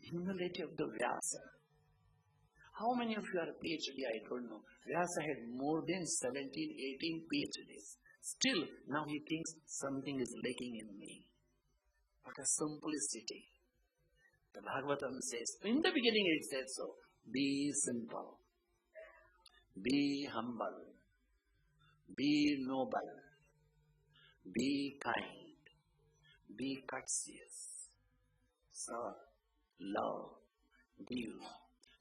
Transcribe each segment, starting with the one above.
humility of the Vyasa. How many of you are PhD? I don't know. Vyasa had more than 17, 18 PhDs. Still, now he thinks something is lacking in me. What a simplicity. The Bhagavatam says, in the beginning it says so, be simple, be humble, be noble, be kind, be courteous, serve, love, give,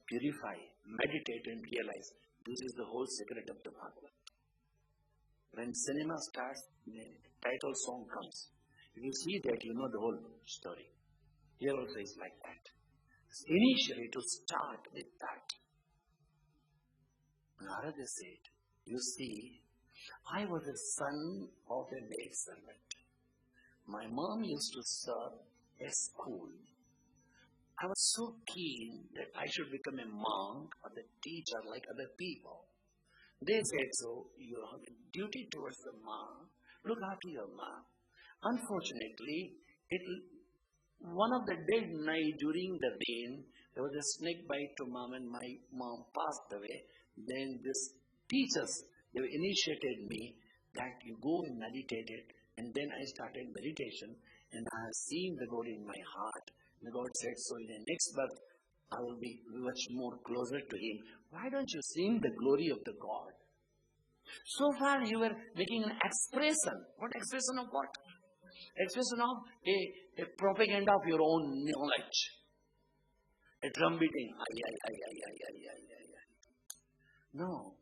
purify, meditate and realize. This is the whole secret of the Bhagavad. When cinema starts, the title song comes. If you see that, you know the whole story. Here also is like that. Initially, to start with that, Narada said, you see, I was a son of a maid servant. My mom used to serve a school. I was so keen that I should become a monk or a teacher like other people. They said, so you have a duty towards the mom. Look after your mom. Unfortunately, one of the dead night during the rain, there was a snake bite to mom and my mom passed away. Then this teachers, they initiated me that you go and meditate it. And then I started meditation and I have seen the God in my heart. And God said, so in the next birth, I will be much more closer to Him. Why don't you sing the glory of the God? So far you were making an expression. What expression of what? Expression of a propaganda of your own knowledge. A drum beating. No.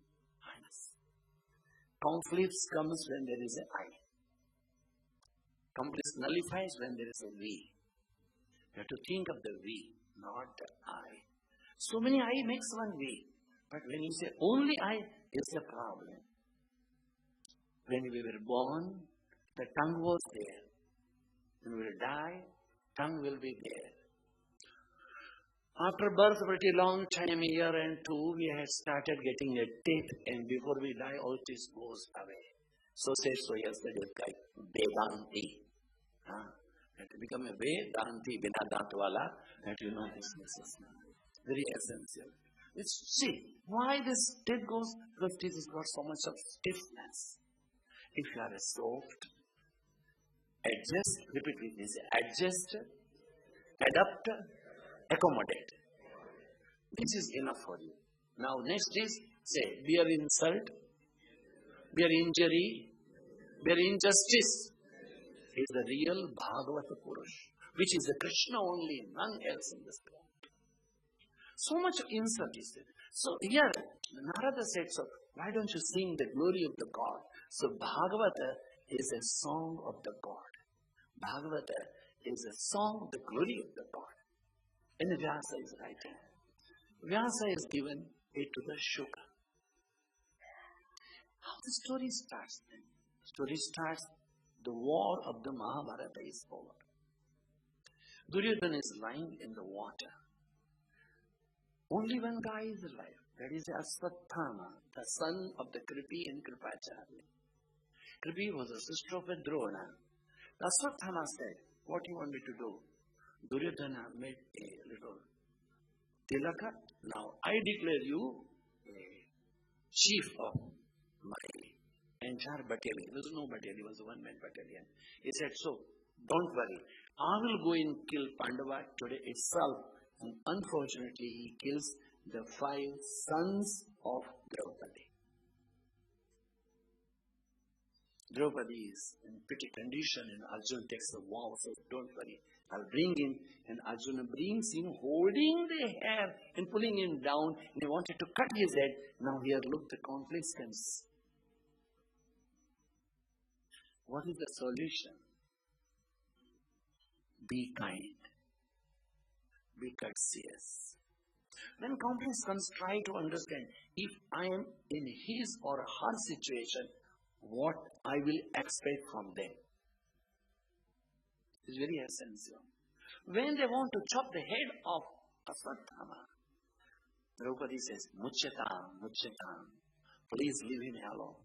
Conflicts comes when there is an I. Conflicts nullifies when there is a we. You have to think of the we, not the I. So many I makes one we. But when you say only I, it's a problem. When we were born, the tongue was there. When we will die, tongue will be there. After birth, pretty long time, a year and two, we had started getting a teeth, and before we die, all this goes away. So said so yesterday, like Vedanti. That to become a Vedanti, Vinadantwala, that you know this is very essential. See, why this teeth goes? Because teeth has got so much of stiffness. If you are a soft, adjust, repeat with me, adjust, adapt, accommodate. This is enough for you. Now next is, say, bear insult, bear injury, bear injustice. He is the real Bhagavata Purush, which is the Krishna only, none else in this world. So much insult is there. So here, Narada said, so why don't you sing the glory of the God? So Bhagavata is a song of the God. Bhagavata is a song of the glory of the God. And Vyasa is writing. Vyasa is given it to the Shuka. How the story starts then? Story starts, the war of the Mahabharata is over. Duryodhana is lying in the water. Only one guy is alive. That is Ashwatthama, the son of the Kripi and Kripacharya. Kripi was a sister of a Drona. Ashwatthama said, what do you want me to do? Duryodhana made a little tilaka. Now I declare you a chief of my entire battalion. There was no battalion, it was a one-man battalion. He said, so don't worry. I will go and kill Pandava today itself. And unfortunately, he kills the 5 sons of Draupadi. Draupadi is in pretty condition and Arjuna takes the vow, says, don't worry, I'll bring him. And Arjuna brings him holding the hair and pulling him down. And he wanted to cut his head. Now here, look, the conflict comes. What is the solution? Be kind. Be courteous. When conflict comes, try to understand if I am in his or her situation, what I will expect from them. It's very essential. When they want to chop the head of Ashwatthama, Draupadi says, Mucchatam, Mucchatam, please leave him alone.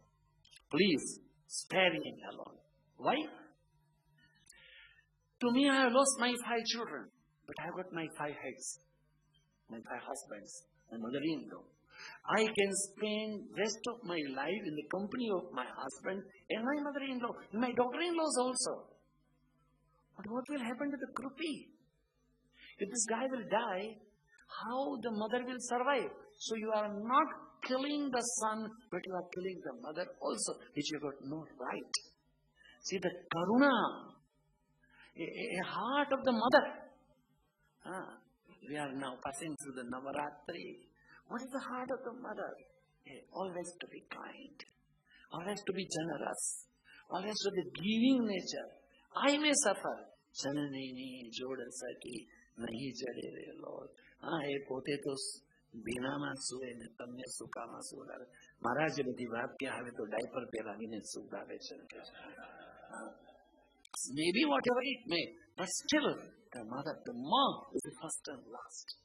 Please spare him alone. Why? To me, I have lost my 5 children. but I've got my 5 heads, my 5 husbands, my mother-in-law. I can spend rest of my life in the company of my husband and my mother-in-law, and my daughter-in-laws also. But what will happen to the krupi? If this guy will die, how the mother will survive? So you are not killing the son, but you are killing the mother also, which you got no right. See the karuna, a heart of the mother. We are now passing through the Navaratri. What is the heart of the mother? Always to be kind, always to be generous, always to be giving nature. I may suffer. Jananini joda saki nahi jade re Lord. Pote to bina ma sue ne tamne sukha ma sura. Maharaj ji badi baat kya have to diaper pelani ne sukha ve. Maybe whatever it may, but still the mother, the mom is the first and last.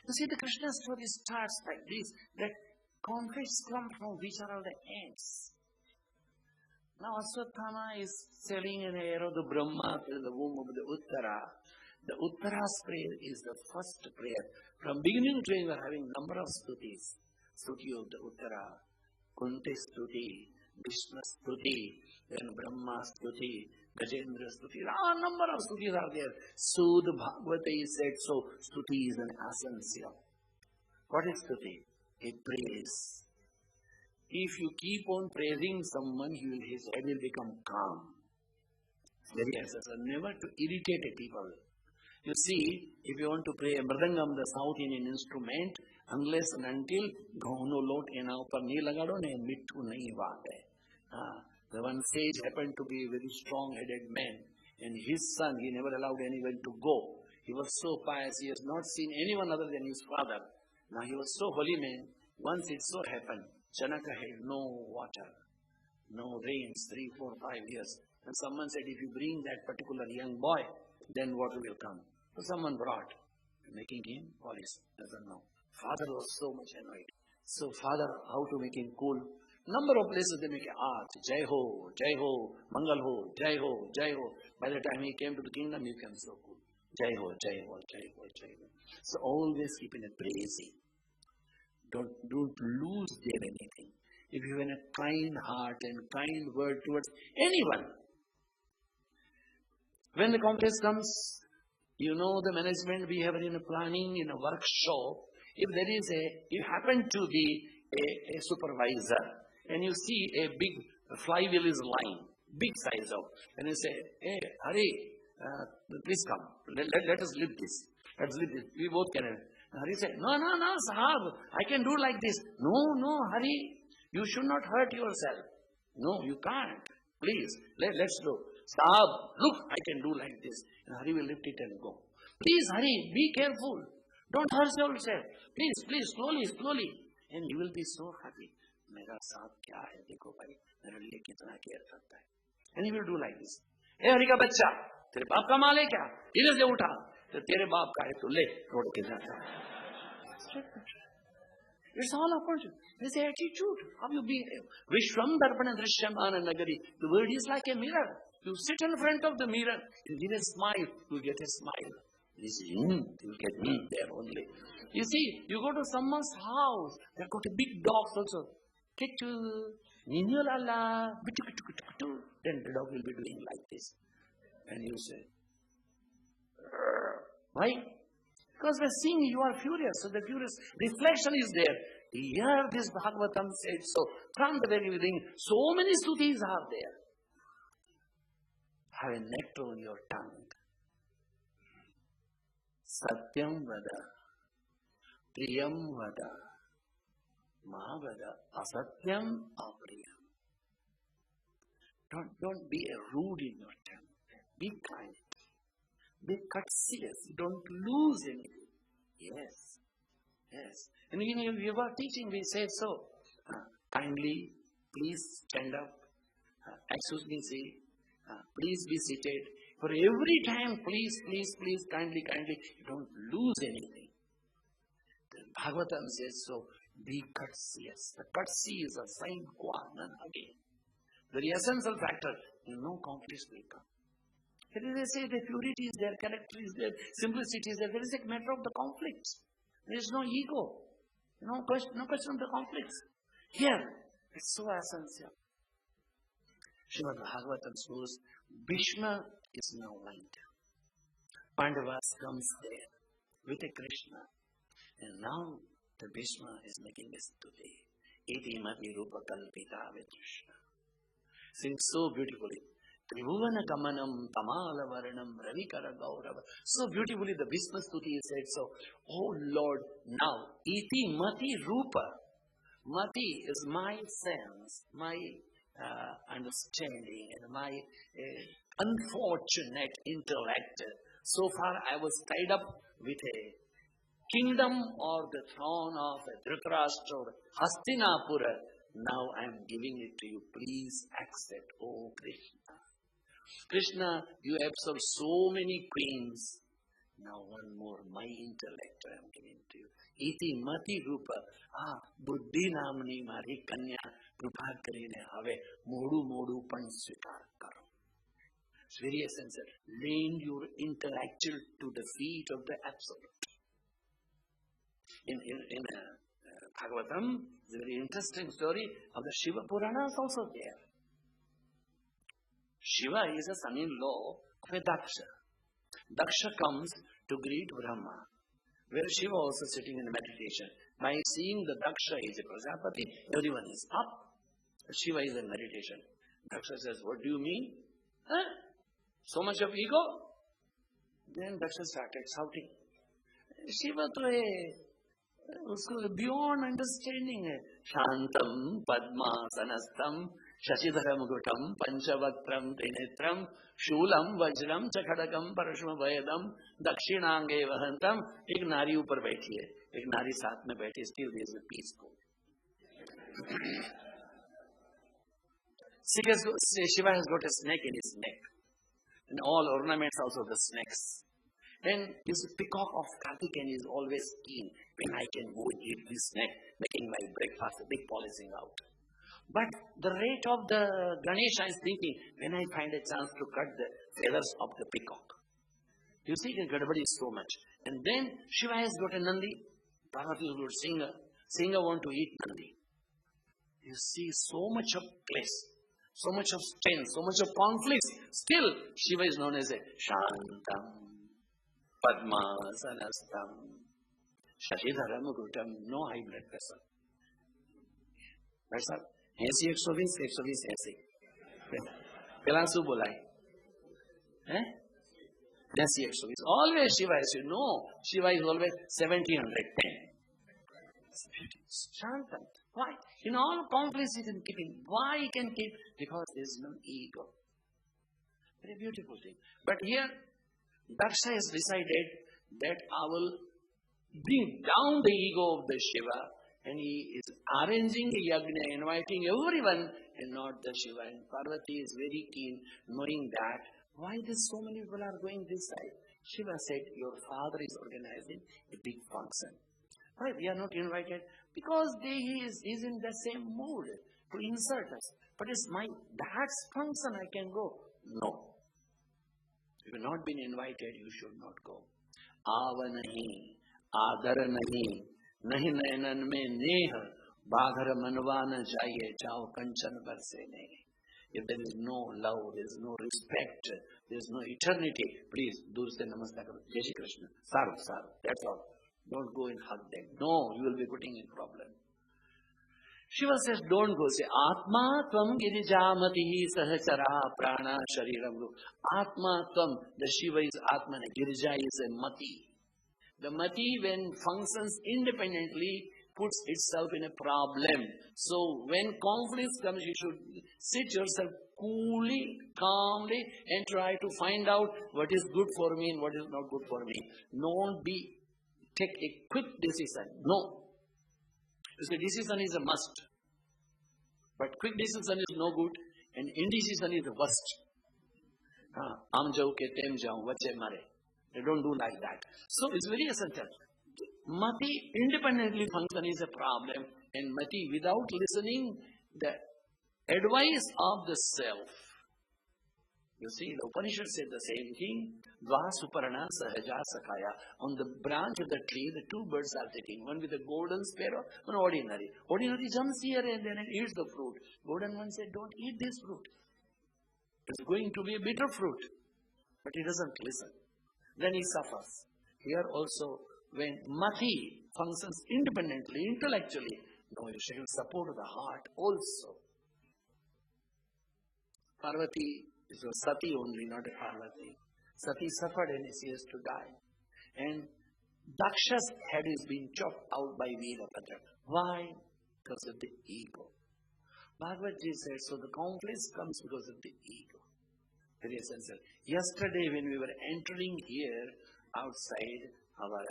You see, the Krishna story starts like this, that conflicts come from which are all the ends. Now Adhyatmanandaji is selling an arrow to Brahma through the womb of the Uttara. The Uttara's prayer is the first prayer. From beginning to end, we are having number of stutis. Stuti of the Uttara, Kunti Stuti, Vishnu Stuti, then Brahma Stuti, Gajendra Stuti. A number of stutis are there. Sud Bhagavata said so. Stuti is an essential. What is stuti? A praise. If you keep on praising someone, his head will become calm. Very essential. Never to irritate people. You see, if you want to play a mridangam, the South Indian instrument, unless and until gahono lot ena upar nahi lagado ne mittu nahi baat hai. The one sage happened to be a very strong-headed man, and his son, he never allowed anyone to go. He was so pious, he has not seen anyone other than his father. Now he was so holy man. Once it so happened, Janaka had no water, no rains, 3, 4, 5 years. And someone said, if you bring that particular young boy, then water will come. So someone brought, making him police. Doesn't know. Father was so much annoyed. So father, how to make him cool? Number of places they make art. Jai ho, Mangal ho, Jai ho, Jai ho. By the time he came to the kingdom, he became so cool. Jai ho, Jai ho, Jai ho, Jai ho. So always keep in a praising. Don't lose there anything. If you have a kind heart and kind word towards anyone, when the complex comes, you know the management we have in a planning, in a workshop. If there is you happen to be a supervisor and you see a big flywheel is lying, big size of, and you say, hey, Hari, please come, let us lift this. Let's lift this. We both can. Hari said, no, Sahab, I can do like this. No, Hari, you should not hurt yourself. No, you can't. Please, let's do. Sahab, look, I can do like this. And Hari will lift it and go. Please, Hari, be careful. Don't hurt yourself. Please, slowly. And you will be so happy. Mera Sahab kya hai? Dekho bhai, mere liye kitna care karta hai. And he will do like this. Hey, Hari ka bacha, tere baap ka maal hai kya? Idhar se utha. Tere baap ka hai to le, road ke jata. It's all about you. This attitude. How you behave. Vishwam darpana drishyamana nagari. The word is like a mirror. You sit in front of the mirror, you give a smile, you get a smile. You get there only. You see, you go to someone's house, they've got a big dogs also. Kittu, ninyolala, bitu. Then the dog will be doing like this. And you say, why? Because by seeing you are furious, so the furious reflection is there. Here this Bhagavatam said so. From the very beginning, so many stutis are there. Have a nectar on your tongue. Satyam vada, priyam vada, mahavada, asatyam apriyam. Don't be rude in your tongue. Be kind. Be courteous. Don't lose anything. Yes. And when we were teaching, we said so. Kindly, please stand up. Excuse me, say. Please be seated. For every time, please, kindly, don't lose anything. The Bhagavatam says so. Be courteous. The courtesy is a sign of again. Very essential factor. No conflicts will come. They say the purity is there, character is there, simplicity is there. There is a matter of the conflicts. There is no ego. No question of the conflicts. Here, it's so essential. Srimad Bhagavatam shows Bhishma is now light. Pandavas comes there with a Krishna. And now the Bhishma is making this today. Iti mati rupa kalpita with Krishna. Sings so beautifully. Tribhuvana kamanam tamala varanam ravikara gaurava. So beautifully the Bhishma Stuti is said. So, oh Lord, now iti mati rupa. Mati is my sense, my understanding and my unfortunate intellect. So far I was tied up with a kingdom or the throne of Dhritarashtra or Hastinapura. Now I am giving it to you. Please accept, oh Krishna. Krishna, you have served so many queens. Now one more, my intellect I am giving to you. Iti mati rupa. Buddhi namni mari kanya krupa karine have modu pan svikar karo. It's very essential. Lend your intellectual to the feet of the Absolute. In Bhagavatam, it's a very interesting story of the Shiva Purana is also there. Shiva is a son-in-law of a Daksha. Daksha comes to greet Brahma, where Shiva also sitting in meditation. By seeing the Daksha is a Prajapati, everyone is up. Shiva is in meditation. Daksha says, what do you mean? So much of ego? Then Daksha started shouting. Shiva to beyond understanding. Shantam Padmasanastam Shashidharam Gutam Panchavatram Trinitram Shulam Vajram Chakadakam Parashma Vayadam Dakshinange Vahantam. एक नारी ऊपर बैठी है, एक नारी साथ में बैठी, still there is a peaceful. Shiva has got a snake in his neck. And all ornaments also the snakes. And this peacock of Kartikeyan is always keen when I can go and eat this snake, making my breakfast, a big polishing out. But the rate of the Ganesha is thinking, when I find a chance to cut the feathers of the peacock. You see, the gadbadi is so much. And then Shiva has got a Nandi. Parvati is good singer. Singer want to eat Nandi. You see, so much of place, so much of strength, so much of conflicts. Still, Shiva is known as a Shantam. Padmasanastam Shashidharam Gutam, no high blood pressure. That's all. 80, 120, 120, 80. Pelan su bolai? 80, 120. Always Shiva is, you know, Shiva is always 70, 110. Shantam. Why? In all conflicts he can keep in. Why he can keep? Because there is no ego. Very beautiful thing. But here, Daksha has decided that I will bring down the ego of the Shiva, and he is arranging a yajna, inviting everyone and not the Shiva. And Parvati is very keen, knowing that why so many people are going this side. Shiva said, your father is organizing a big function. Why we are not invited? Because he is in the same mood to insert us. But it's my dad's function, I can go. No. If you have not been invited, you should not go. Ava nahi, adar nahi, nahi nayanan mein neha, badhar manvana chahiye, chao kanchan barse nahi. If there is no love, there is no respect, there is no eternity, please, dur se namaskar karo. Jai Shri Krishna. Saru, that's all. Don't go and hug them. No, you will be putting in problem. Shiva says, don't go. Say, Atma tvam girijamatihi sahachara prana shariram. Atma tvam, the Shiva is Atma, Girija is a mati. The mati, when functions independently, puts itself in a problem. So, when conflicts comes, you should sit yourself coolly, calmly, and try to find out what is good for me and what is not good for me. Don't take a quick decision. No. So decision is a must. But quick decision is no good, and indecision is the worst. Am jau ke tem jau, vache mare. They don't do like that. So it's very essential. Mati independently function is a problem, and Mati without listening the advice of the self. You see, the Upanishad said the same thing. Dvasuparana sahaja sakaya. On the branch of the tree, the two birds are sitting. One with a golden sparrow, one ordinary. Ordinary jumps here and then and eats the fruit. Golden one said, don't eat this fruit. It's going to be a bitter fruit. But he doesn't listen. Then he suffers. Here also, when Mati functions independently, intellectually, no, you should support the heart also. Parvati is a Sati only, not a Parvati. Sati suffered and she has to die. And Daksha's head is being chopped out by Veerabhadra. Why? Because of the ego. Bhagavad Gita says, so the conflict comes because of the ego. Very essential. Yesterday when we were entering here outside our,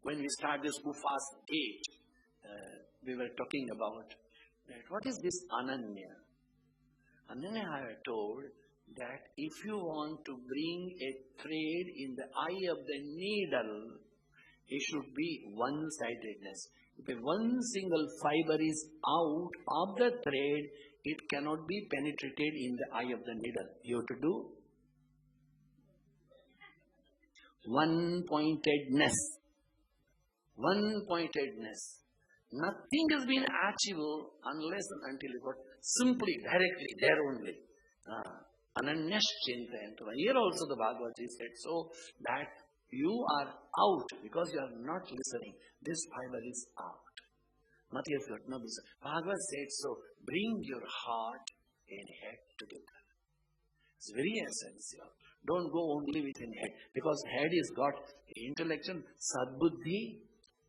when we start this Gufa's gate, we were talking about that. What is this Ananya? Ananya I have told that if you want to bring a thread in the eye of the needle, it should be one-sidedness. If one single fiber is out of the thread, it cannot be penetrated in the eye of the needle. You have to do one-pointedness. One-pointedness. Nothing has been achievable unless and until you got simply, directly, there only. Ananyaschintayantava. Here also the Bhagavad Gita said so that you are out because you are not listening. This fiber is out. Mati has got no business. Bhagavad said so. Bring your heart and head together. It's very essential. Don't go only within head because head is got intellectual sadbuddhi,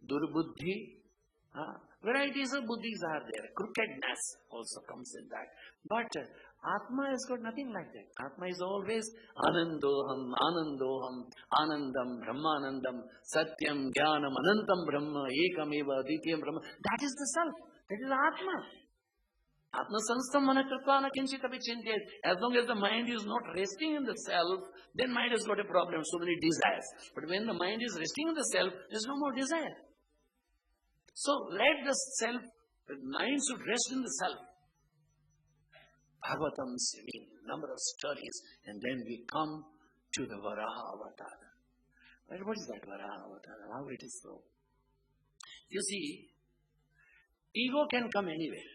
durbuddhi. Varieties of buddhis are there. Crookedness also comes in that. But Atma has got nothing like that. Atma is always Anandoham, Anandoham, Anandam, Brahmanandam, Satyam, Jnanam, Anantam Brahma, Ekameva, Aditiyam Brahma. That is the self. That is Atma. Atma sanstam manakritva nakinchit apichintya. As long as the mind is not resting in the self, then mind has got a problem, so many desires. But when the mind is resting in the self, there is no more desire. So let the self, the mind should rest in the self. Bhagavatam saying number of stories, and then we come to the Varaha Avatar. But what is that Varaha Avatar? How it is so? You see, ego can come anywhere.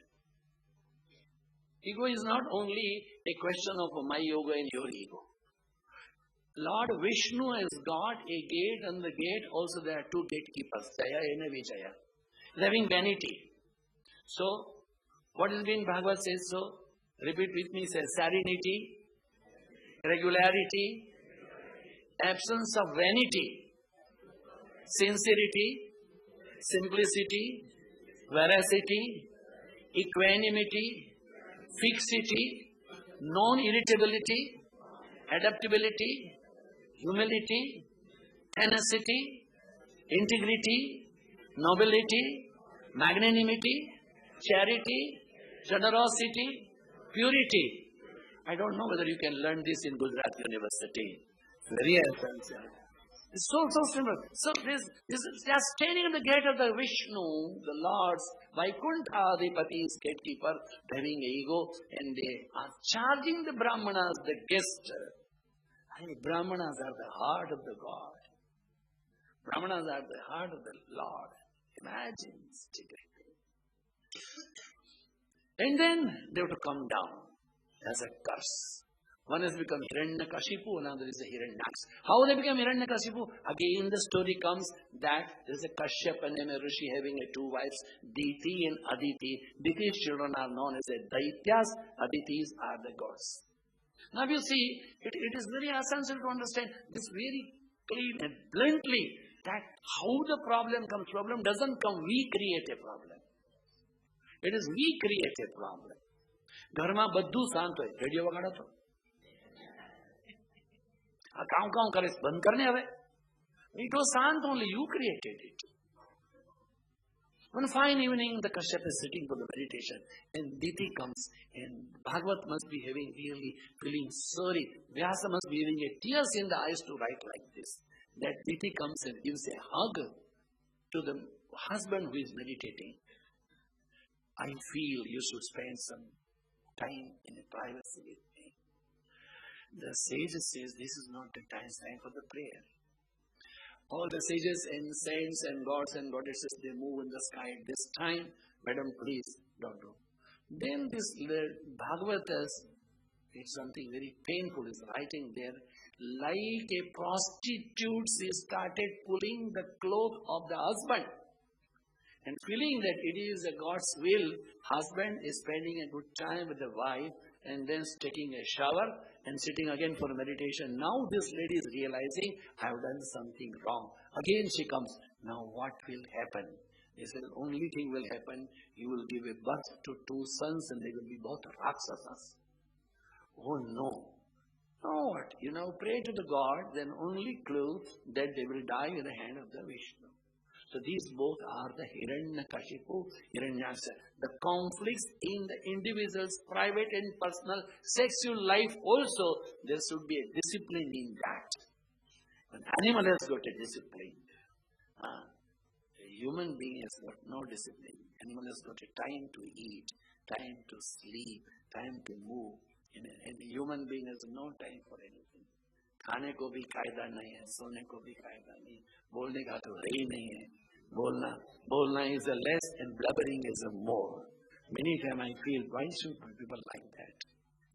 Ego is not only a question of my ego and your ego. Lord Vishnu has got a gate, and the gate also there are two gatekeepers, Jaya and Vijaya. He's having vanity. So, what is being Bhagavad says so? Repeat with me, says serenity, regularity, absence of vanity, sincerity, simplicity, veracity, equanimity, fixity, non-irritability, adaptability, humility, tenacity, integrity, nobility, magnanimity, charity, generosity, purity. I don't know whether you can learn this in Gujarat University. Very essential. It's so simple. So they are standing at the gate of the Vishnu, the Lord's Vaikuntha Adhipati's gatekeeper, having ego, and they are charging the Brahmanas, the guest. And Brahmanas are the heart of the God. Brahmanas are the heart of the Lord. Imagine. And then they have to come down as a curse. One has become Hiranyakashipu, another is a Hiranyaks. How they become Hiranyakashipu? Again the story comes that there is a Kashyapa and a Rishi having two wives, Diti and Aditi. Diti's children are known as the Daityas, Aditis are the gods. Now you see, it is very essential to understand this very clean and bluntly that how the problem comes. Problem doesn't come, we create a problem. It is we create a problem. Dharma baddu શાંત હોય radio વગાડો તો આ કામ કામ કરે બંધ કરને હવે. It was શાંત only, you created it. One fine evening the Kashyap is sitting for the meditation and Diti comes and Bhagavat must be having really feeling sorry. Vyasa must be having a tears in the eyes to write like this. That Diti comes and gives a hug to the husband who is meditating. I feel you should spend some time in privacy with me. The sage says this is not the time for the prayer. All the sages and saints and gods and goddesses, they move in the sky at this time. Madam, please don't do. Then this Bhagavatas, it's something very painful, is writing there. Like a prostitute, she started pulling the cloth of the husband. And feeling that it is a God's will, husband is spending a good time with the wife and then taking a shower and sitting again for meditation. Now this lady is realizing, I have done something wrong. Again she comes. Now what will happen? He said, only thing will happen, you will give a birth to 2 sons and they will be both Rakshasas. Oh no. No, what? You now pray to the God, then only clue that they will die in the hand of the Vishnu. So these both are the Hiranyakashipu, Hiranyakasha. The conflicts in the individual's private and personal sexual life also, there should be a discipline in that. An animal has got a discipline. A human being has got no discipline. Animal has got a time to eat, time to sleep, time to move. And a human being has no time for anything. खाने को भी कायदा नहीं है, सोने को भी कायदा नहीं, बोलने का तो है ही नहीं है. बोलना is a less and blubbering is a more. Many times I feel, why should people like that?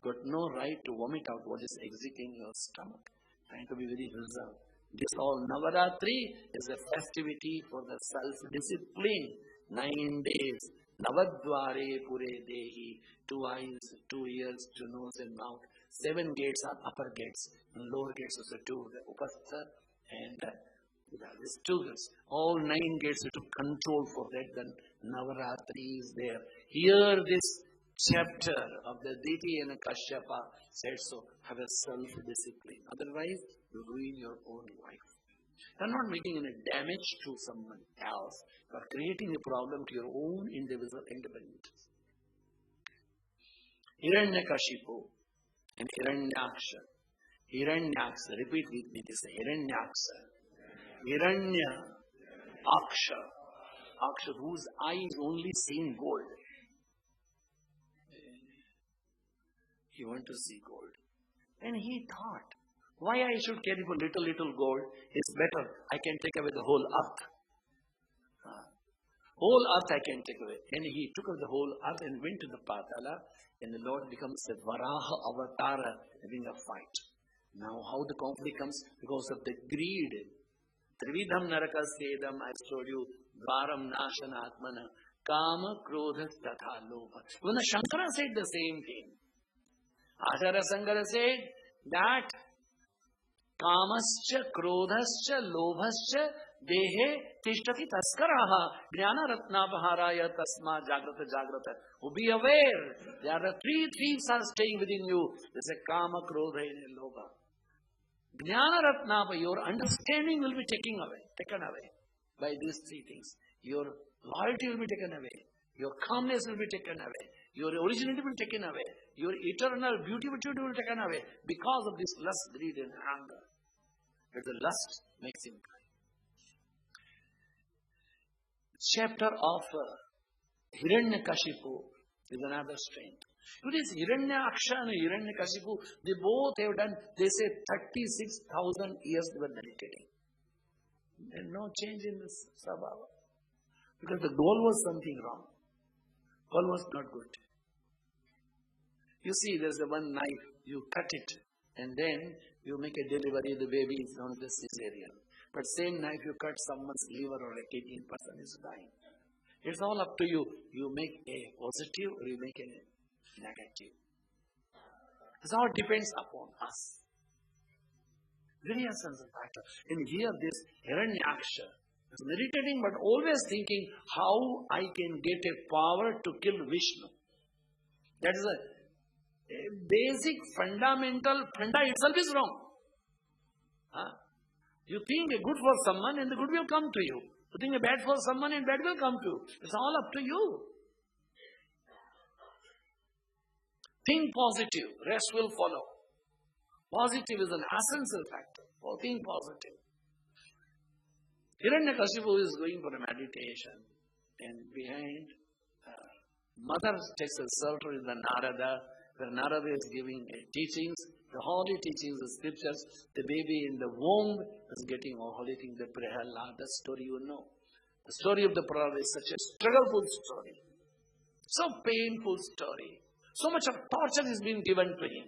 Got no right to vomit out what is exiting your stomach. Trying to be very reserved. This all Navaratri is a festivity for the self-discipline. 9 days. Navadvare pure dehi. 2 eyes, 2 ears, 2 nose and mouth. 7 gates are upper gates. And lower gates also 2. The Upastha and these 2 gates. All 9 gates to control for that. Then Navaratri is there. Here this chapter of the Diti and Kashyapa said so. Have a self-discipline. Otherwise, you ruin your own life. You are not making any damage to someone else. You are creating a problem to your own individual independence. Hiranyakashipu and Hiranyaksha. Hiranyaksha. Repeat with me this. Hiranyaksha. Hiranya. Aksha. Aksha, whose eyes only seen gold. He wanted to see gold. And he thought, why I should carry for little gold? It's better. I can take away the whole earth. Whole earth I can take away. And he took away the whole earth and went to the Patala. And the Lord becomes a Varaha Avatara having a fight. Now how the conflict comes? Because of the greed. Trividham Narakas Sedam, I told you, Dvaram Nashana Atmana, Kama Krodha Tatha Lobha. When the Shankara said the same thing, Acharya Sankara said that Kamascha, Krodhascha, Lobhascha, Dehe, Tishtati Taskaraha, Jnana Ratnapaharaya Tasma Jagrata Jagrata. Oh, be aware, there are 3 thieves are staying within you. There's a Kama, Krodha, and Lobha. Jnana Ratnapa, your understanding will be taken away by these 3 things. Your loyalty will be taken away. Your calmness will be taken away. Your originality will be taken away. Your eternal beauty will be taken away because of this lust, greed and anger. But the lust makes him cry. Chapter of Hiranyakashipu is another strength. It is Hiranyaksha and Hiranyakashipu, they both have done, they say 36,000 years they were meditating. There is no change in this Sabhava. Because the goal was something wrong. Goal was not good. You see, there's a one knife, you cut it, and then you make a delivery, the baby is known as cesarean. But same knife, you cut someone's liver or a kidney, person is dying. It's all up to you. You make a positive or you make a negative. It all depends upon us. Very essence of factor. And here this Hiranyaksha is meditating but always thinking how I can get a power to kill Vishnu. That is a basic fundamental funda itself is wrong. You think a good for someone and the good will come to you. You think a bad for someone and bad will come to you. It's all up to you. Think positive, rest will follow. Positive is an essential factor. Think positive. Hiranyakashipu is going for a meditation, and behind mother takes a shelter in the Narada, where Narada is giving teachings, The holy teachings, the scriptures, the baby in the womb is getting all holy things. The Prahlada story you know. The story of the Prahlada is such a struggleful story. So painful story. So much of torture is being given to him.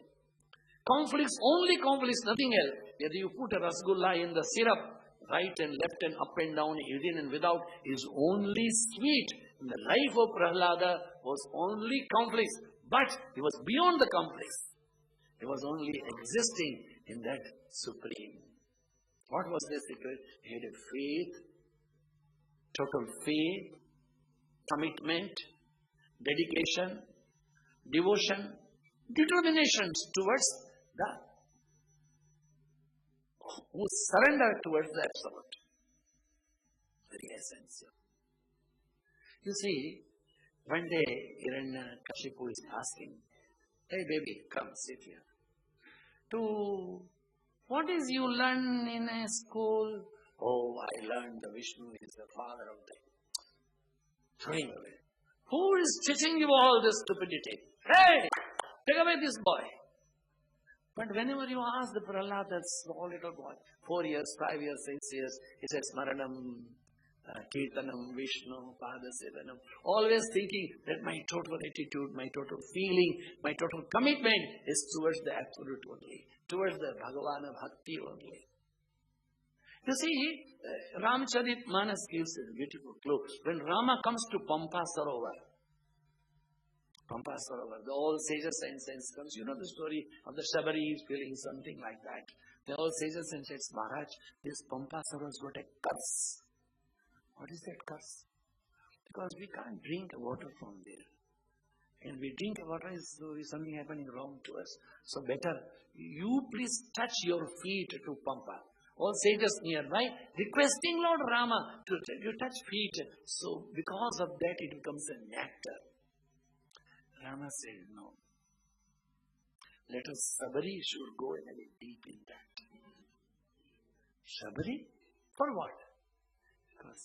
Conflicts, only conflicts, nothing else. Whether you put a rasgulla in the syrup, right and left and up and down, within and without, is only sweet. In the life of Prahlada was only conflicts. But he was beyond the conflicts. He was only existing in that supreme. What was the secret? He had a faith, total faith, commitment, dedication, devotion, determination towards the who surrender towards the absolute. Very essential. You see, one day Hiranyakashipu is asking, hey baby, come sit here. What is you learn in a school? Oh, I learned the Vishnu is the father of the. Throwing away. Who is teaching you all this stupidity? Hey, take away this boy. But whenever you ask the Prahlad, that small little boy, 4 years, 5 years, 6 years, he says, Smaranam, Kirtanam, Vishnu, Padasevanam, always thinking that my total attitude, my total feeling, my total commitment is towards the absolute only, towards the Bhagavana Bhakti only. You see, Ramcharitmanas gives a beautiful clue. When Rama comes to Pampa Sarovar, the all sages and saints comes. You know the story of the Shabari is feeling something like that. The all sages and saints, Maharaj, this Pampa Sarovar has got a curse. What is that curse? Because we can't drink water from there. And we drink water is something happening wrong to us. So better, you please touch your feet to Pampa. All sages nearby, requesting Lord Rama to you touch feet. So because of that, it becomes a nectar. Rama said, no. Let us, Sabari should go a little deep in that. Sabari? For what? Because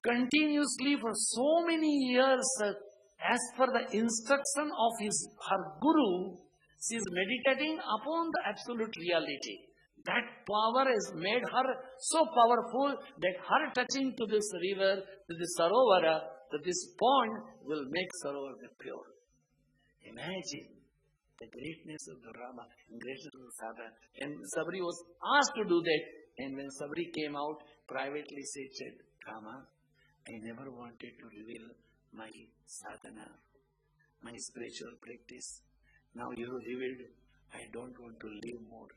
continuously for so many years, as per the instruction of her Guru, she is meditating upon the absolute reality. That power has made her so powerful that her touching to this river, to this Sarovara, to this pond will make Sarovara pure. Imagine the greatness of the Rama and greatness of the Sadhana. And Sabri was asked to do that. And when Sabri came out, privately said, Rama, I never wanted to reveal my sadhana, my spiritual practice. Now you have revealed, I don't want to live more.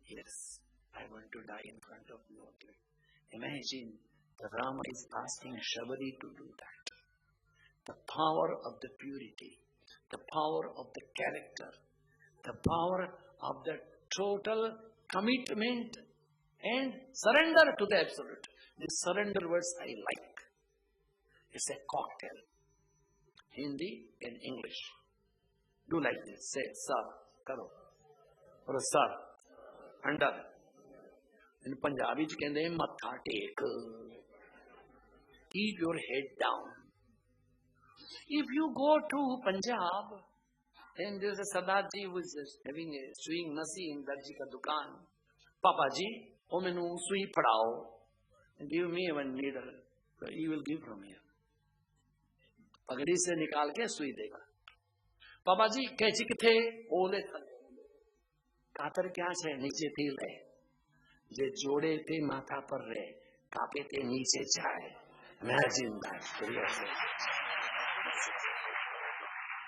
Yes, I want to die in front of you. Imagine, the Rama is asking Shabari to do that. The power of the purity, the power of the character, the power of the total commitment and surrender to the absolute. This surrender words I like. It's a cocktail. Hindi and English. Do like this. Say, sir, karo. Or sir. Under. In Punjabi, you can say, matha take. Keep your head down. If you go to Punjab, then there's a Sardarji who is having a sewing nasi in Darji ka dukan. Papa ji, o mainu sui padao. Give me one needle. He will give from here. पगड़ी से निकाल के सुई देगा. पापा जी कैची किथे ओले कातर क्या छे नीचे थी ले जे जोड़े थे माथा पर रे कापे थे नीचे जाए. Imagine that.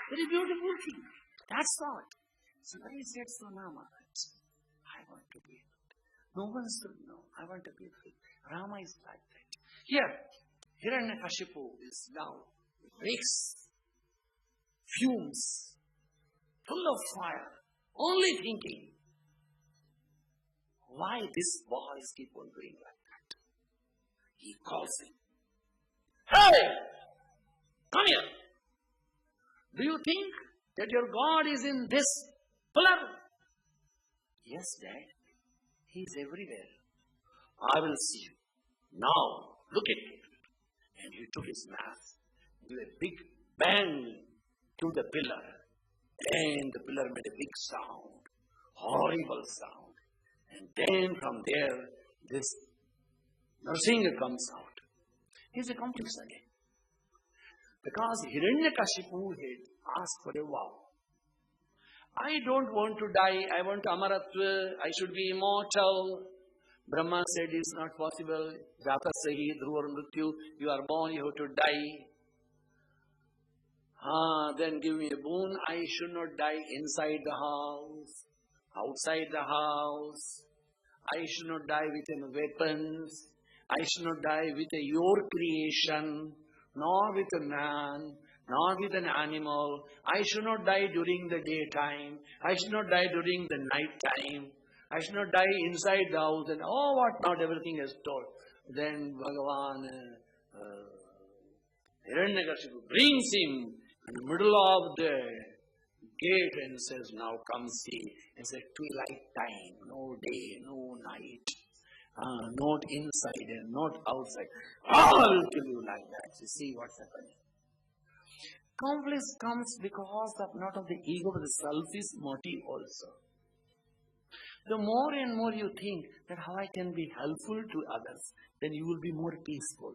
Very beautiful thing. That's all. Somebody said so now, Maharaj. I want to be. No one should know. I want to be free. Rama is like that. Here, Hiranyakashipu is now makes fumes, full of fire, only thinking, why these boys keep on doing like that? He calls him, hey, come here. Do you think that your God is in this pillar? Yes, Dad. He is everywhere. I will see you. Now, look at him. And he took his mask, gave a big bang to the pillar, Then the pillar made a big sound, horrible sound. And then from there, this Narasimha comes out. He's accomplished again. Because Hiranyakashipu had asked for a vow. I don't want to die, I want Amaratva, I should be immortal. Brahma said it's not possible. Jatasahi, Dhruvar Mrityu, you are born, you have to die. Then give me a boon, I should not die inside the house, outside the house. I should not die with any weapons. I should not die with your creation, nor with a man, nor with an animal. I should not die during the daytime. I should not die during the night time. I should not die inside the house and what not, everything is told. Then Bhagavan Hiranyakashipu brings him in the middle of the gate and says, now come see. It's a twilight time, no day, no night. Not inside and not outside. I'll kill you like that. You see what's happening. Conflict comes because of not of the ego but the selfish motive also. The more and more you think that how I can be helpful to others, then you will be more peaceful.